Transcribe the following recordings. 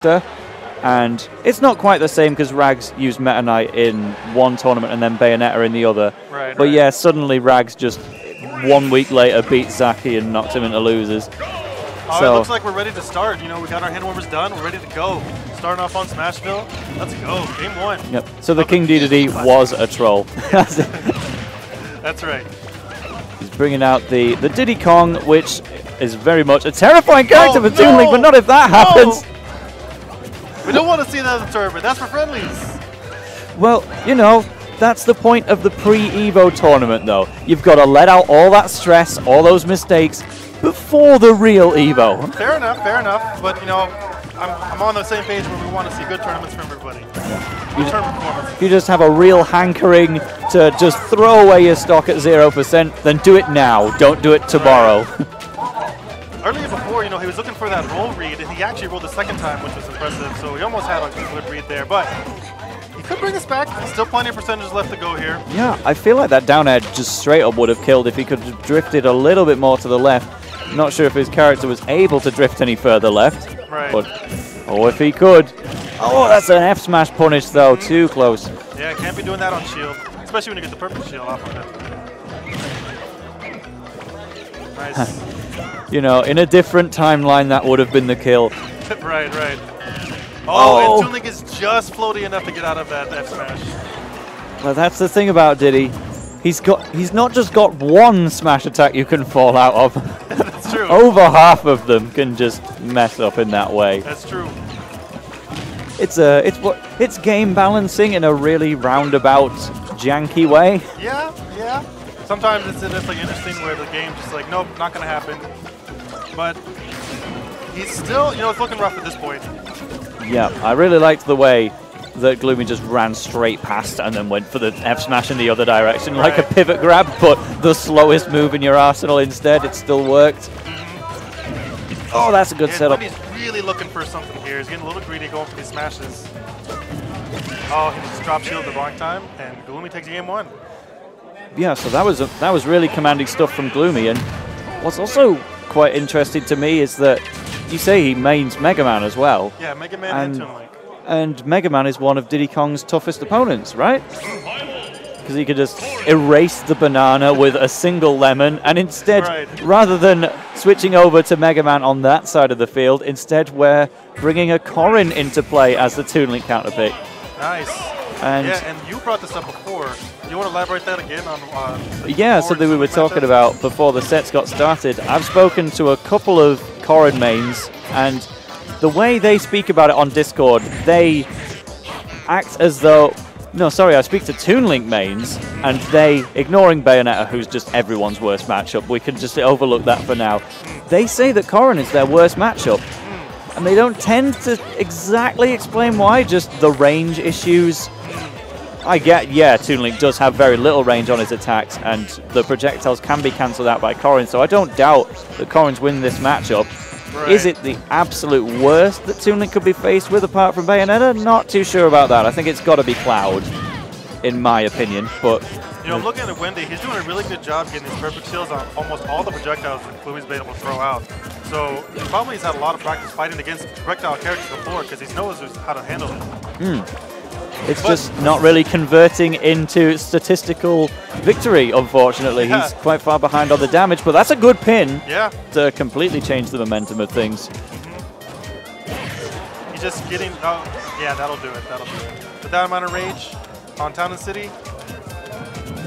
and it's not quite the same because Rags used Meta Knight in one tournament and then Bayonetta in the other. But yeah, suddenly Rags just 1 week later beat Zaki and knocked him into losers. Oh, so it looks like we're ready to start. You know, we got our hand warmers done. We're ready to go. Starting off on Smashville. Let's go. Game 1. Yep. So the King Diddy was a troll. That's right. He's bringing out the Diddy Kong, which is very much a terrifying character for Toon Link, but not if that happens. We don't want to see that in the tournament. That's for friendlies. Well, you know, that's the point of the pre-Evo tournament, though. You've got to let out all that stress, all those mistakes, before the real Evo. Fair enough. But, you know, I'm on the same page where we want to see good tournaments for everybody. If you just have a real hankering to just throw away your stock at 0%, then do it now. Don't do it tomorrow. Earlier before, you know, he was looking for that roll read, and he actually rolled the second time, which was impressive. So he almost had a good read there, but he could bring us back. Still plenty of percentages left to go here. Yeah, I feel like that down edge just straight up would have killed if he could have drifted a little bit more to the left. Not sure if his character was able to drift any further left. Right. But, oh, if he could. Oh, that's an F smash punish, though. Too close. Yeah, can't be doing that on shield, especially when you get the perfect shield off of it. Nice. You know, in a different timeline, that would have been the kill. Right. Oh, and Toon Link is just floaty enough to get out of that F smash. Well, that's the thing about Diddy. He's not just got one smash attack you can fall out of. That's true. Over half of them can just mess up in that way. That's true. It's game balancing in a really roundabout, janky way. Yeah. Sometimes it's like interesting where the game's just like, nope, not gonna happen. But he's still, you know, it's looking rough at this point. Yeah, I really liked the way that Gloomy just ran straight past and then went for the F smash in the other direction, like a pivot grab, but the slowest move in your arsenal instead. It still worked. Oh, that's a good setup. He's really looking for something here. He's getting a little greedy going for these smashes. Oh, he just dropped shield at the wrong time, and Gloomy takes game 1. Yeah, so that was really commanding stuff from Gloomy. And what's also quite interesting to me is that you say he mains Mega Man as well. Yeah, Mega Man and Toon Link. And Mega Man is one of Diddy Kong's toughest opponents, right? Because he could just erase the banana with a single lemon, and instead, rather than switching over to Mega Man on that side of the field, instead we're bringing a Corrin into play as the Toon Link counterpick. Nice. And you brought this up before. You want to elaborate that again on? Yeah, something we were talking about before the sets got started. I've spoken to a couple of Corrin mains, and the way they speak about it on Discord, they act as though... No, sorry, I speak to Toon Link mains, and they, ignoring Bayonetta, who's just everyone's worst matchup, we can just overlook that for now. They say that Corrin is their worst matchup, and they don't tend to exactly explain why, just the range issues. I get, yeah, Toon Link does have very little range on his attacks, and the projectiles can be cancelled out by Corrin, so I don't doubt that Corrin's winning this matchup. Is it the absolute worst that Toon Link could be faced with apart from Bayonetta? Not too sure about that. I think it's got to be Cloud, in my opinion. But you know, I'm looking at Wendy. He's doing a really good job getting his perfect shields on almost all the projectiles that Gloomy's been able to throw out. So he probably has had a lot of practice fighting against projectile characters before because he knows how to handle it. It's just not really converting into statistical victory, unfortunately. Yeah. He's quite far behind on the damage, but that's a good pin to completely change the momentum of things. He's just getting... Oh, yeah, that'll do it. With that amount of rage on Town and City,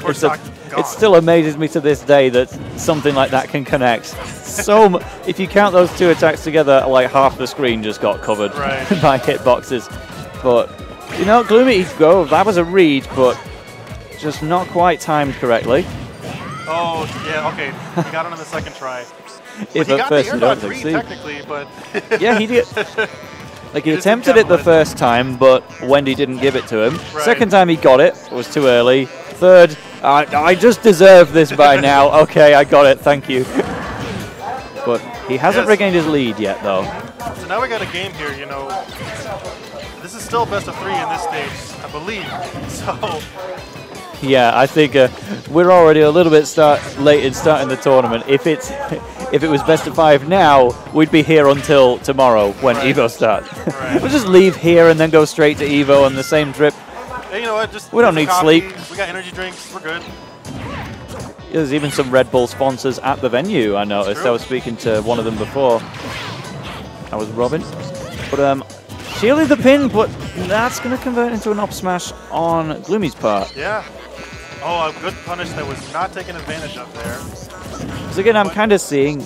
it still amazes me to this day that something like that can connect. So if you count those two attacks together, like half the screen just got covered by hitboxes. But... You know, Gloomy, that was a read, but just not quite timed correctly. Oh, yeah, okay. He got it on the second try. If he at got first the air dodge read, technically, but... Yeah, he did. Like, he attempted it the first time, but Wendy didn't give it to him. Second time he got it. It was too early. Third, I just deserve this by now. Okay, I got it. Thank you. But he hasn't regained his lead yet, though. So now we got a game here, you know. This is still best of 3 in this stage, I believe. So Yeah, I think we're already a little bit late in starting the tournament. If if it was best of 5 now, we'd be here until tomorrow when Evo starts. Right. We'll just leave here and then go straight to Evo on the same trip. Hey, you know what? Just we don't need coffee. sleep. We got energy drinks. We're good. There's even some Red Bull sponsors at the venue, I noticed. I was speaking to one of them before. That was Robin. But shielded the pin, but that's going to convert into an up smash on Gloomy's part. Yeah. Oh, a good punish that was not taken advantage of there. Because again, I'm kind of seeing,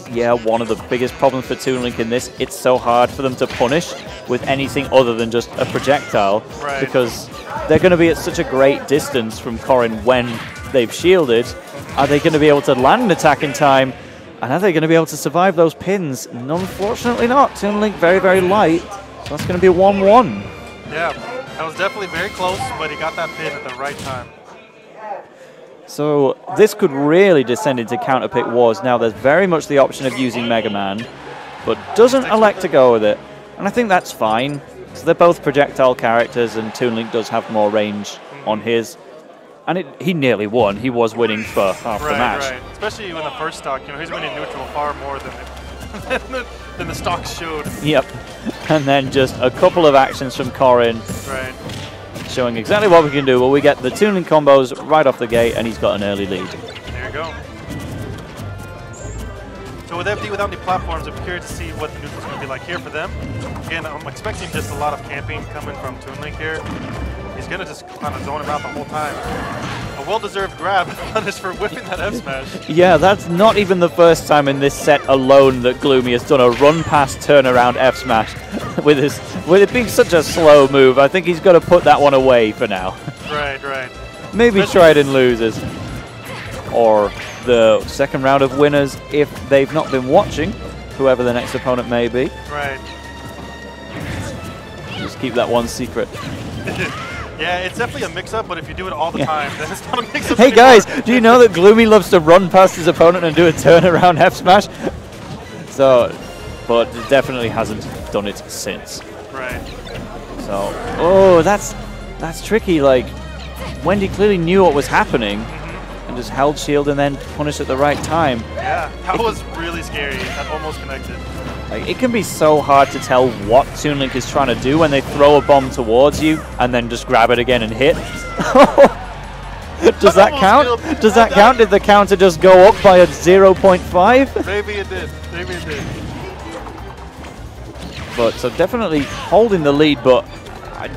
one of the biggest problems for Toon Link in this, it's so hard for them to punish with anything other than just a projectile. Right. Because they're going to be at such a great distance from Corrin when they've shielded. Are they going to be able to land an attack in time? And are they going to be able to survive those pins? Unfortunately not. Toon Link very, very light. So that's going to be a 1-1. Yeah, that was definitely very close, but he got that pin at the right time. So this could really descend into counter-pick wars. Now there's very much the option of using Mega Man, but doesn't elect to go with it. And I think that's fine. So they're both projectile characters, and Toon Link does have more range on his. And he nearly won. He was winning for half the match. Right. Especially in the first stock, he's winning neutral far more than the stocks showed. Yep. And then just a couple of actions from Corrin. Right. Showing exactly what we can do. Well, we get the Toon Link combos right off the gate, and he's got an early lead. There you go. So with FD without any platforms, I'm curious to see what the neutral's going to be like here for them. Again, I'm expecting just a lot of camping coming from Toon Link here. He's going to just kind of zone him out the whole time. A well-deserved grab punish for whipping that F smash. Yeah, that's not even the first time in this set alone that Gloomy has done a run-past turnaround F smash with it being such a slow move. I think he's got to put that one away for now. Right. Maybe try it in losers. Or the second round of winners if they've not been watching, whoever the next opponent may be. Right. Just keep that one secret. Yeah, it's definitely a mix-up, but if you do it all the time, then it's not a mix-up Hey anymore. guys, do you know that Gloomy loves to run past his opponent and do a turnaround F smash? So, but definitely hasn't done it since. Right. So, oh, that's tricky. Like, Wendy clearly knew what was happening and just held shield and then punished at the right time. Yeah, that was really scary. That almost connected. Like, it can be so hard to tell what Toon Link is trying to do when they throw a bomb towards you and then just grab it again and hit. Does that count? Does that count? Did the counter just go up by a 0.5? Maybe it did. Maybe it did. But so definitely holding the lead, but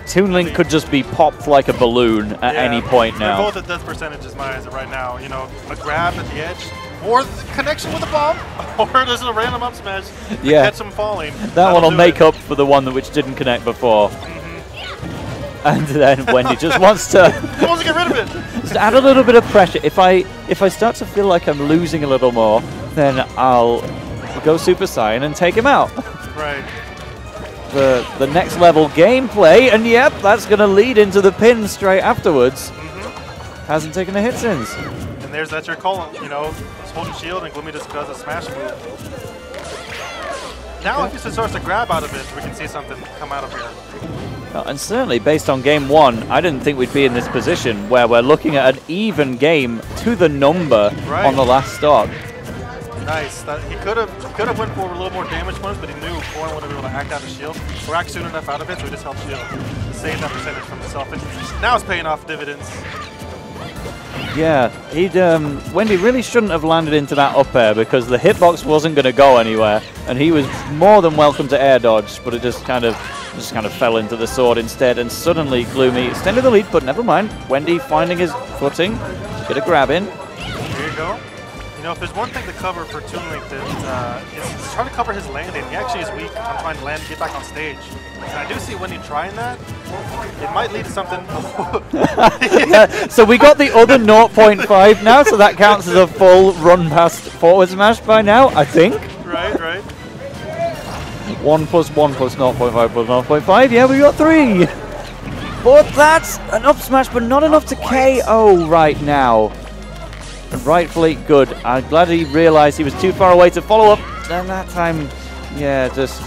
Toon Link could just be popped like a balloon at any point now. They're both at death percentages my eyes right now. You know, a grab at the edge, or the connection with a bomb, or there's a random up smash to catch them falling. That one will make up for the one which didn't connect before. And then Wendy just wants to get rid of it. Just add a little bit of pressure. If I start to feel like I'm losing a little more, then I'll go Super Saiyan and take him out. Right. The next level gameplay, and yep, that's going to lead into the pin straight afterwards. Hasn't taken a hit since. And that's your call. You know, he's holding shield, and Gloomy just does a smash move. Now, if he starts to grab out of it, we can see something come out of here. And certainly, based on game one, I didn't think we'd be in this position where we're looking at an even game to the number on the last stock. Nice. He could have went for a little more damage points, but he knew Corrin wouldn't be able to act out of shield, or act soon enough out of it, so he just held shield to save that percentage from himself. And now it's paying off dividends. Yeah, Wendy really shouldn't have landed into that up air because the hitbox wasn't going to go anywhere, and he was more than welcome to air dodge, but it just kind of fell into the sword instead, and suddenly Gloomy extended the lead, but never mind. Wendy finding his footing, get a grab in. There you go. You know, if there's one thing to cover for Toon Link, that is trying to cover his landing. He actually is weak on trying to land and get back on stage. And I do see Wendy trying that. It might lead to something. Yeah, so we got the other 0.5 now, so that counts as a full run past forward smash by now, I think. Right. 1 plus 1 plus 0.5 plus 0.5, yeah, we got 3. But that's an up smash, but not enough to KO right now. And rightfully good. I'm glad he realized he was too far away to follow up. And that time, yeah, just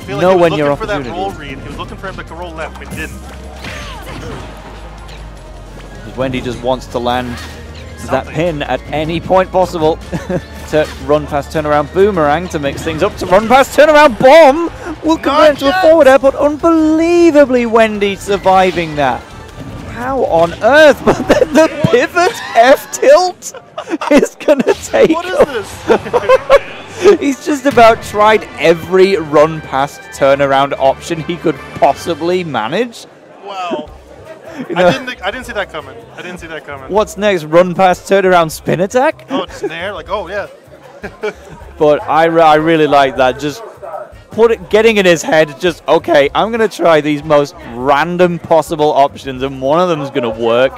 know when your opportunity. He was looking for that roll read. He was looking for him to roll left, but he didn't. Wendy just wants to land that pin at any point possible. to run past turnaround boomerang to mix things up, to run past turnaround bomb. Will convert into a forward air, but unbelievably Wendy surviving that. How on earth? But then the pivot F tilt is going to take What is this? He's just about tried every run past turnaround option he could possibly manage. Wow. You know, I didn't see that coming. I didn't see that coming. what's next? Run past turnaround spin attack? Oh, just nair? Like, oh, yeah. But I really like that. Just getting in his head, just, okay, I'm going to try these most random possible options, and one of them is going to work.